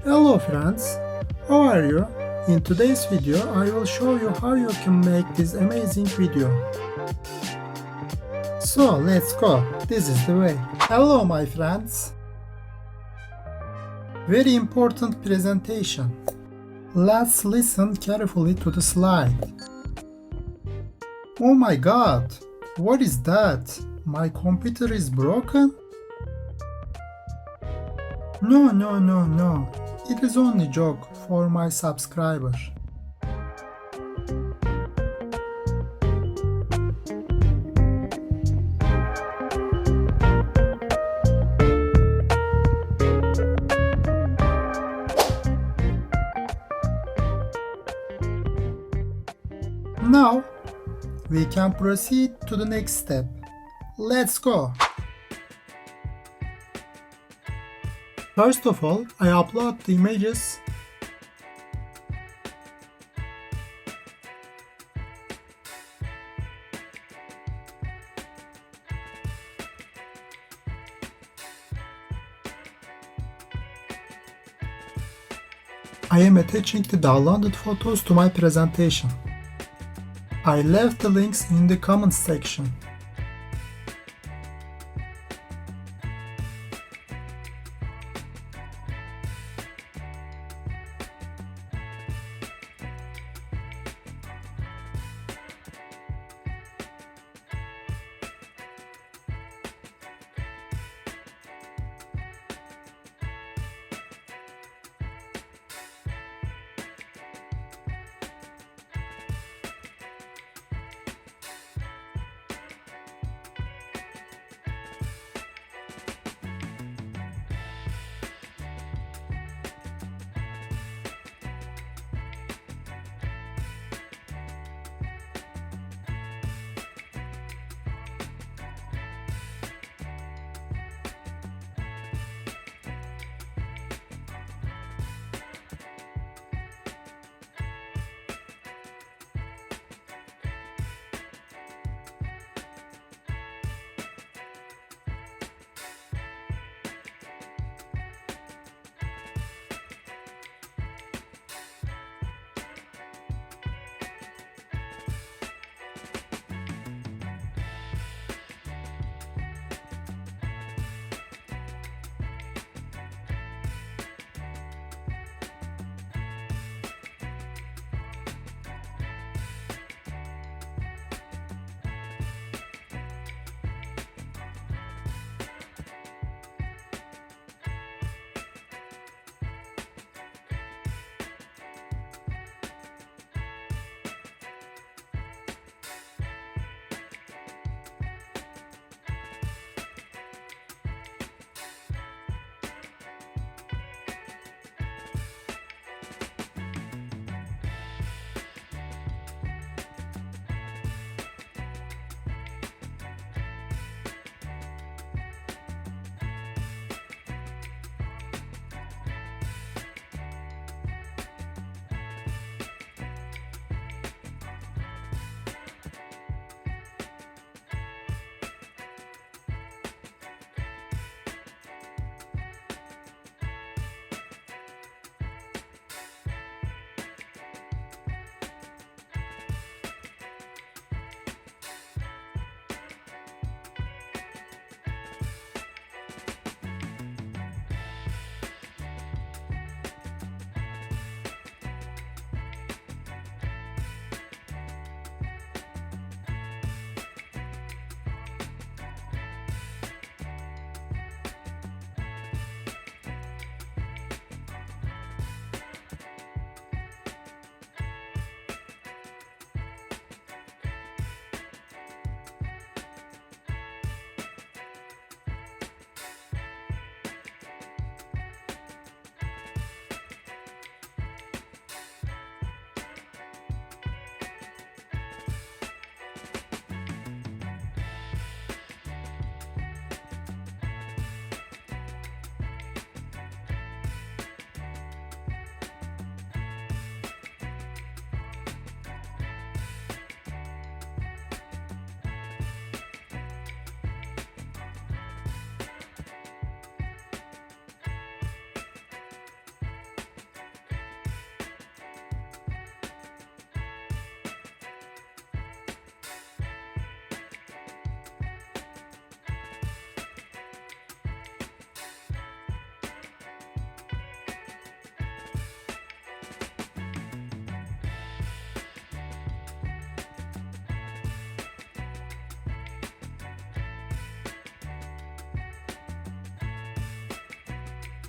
Hello friends, how are you? In today's video I will show you how you can make this amazing video. So let's go, this is the way. Hello my friends. Very important presentation. Let's listen carefully to the slide. Oh my god, what is that? My computer is broken? No. It is only joke for my subscriber. Now, we can proceed to the next step. Let's go! First of all, I upload the images. I am attaching the downloaded photos to my presentation. I left the links in the comments section.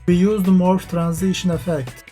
We use the morph transition effect.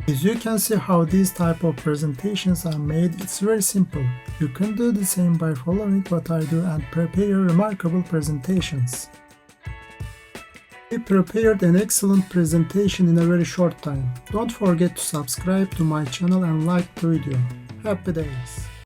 As you can see how these type of presentations are made, it's very simple. You can do the same by following what I do and prepare remarkable presentations. We prepared an excellent presentation in a very short time. Don't forget to subscribe to my channel and like the video. Happy days!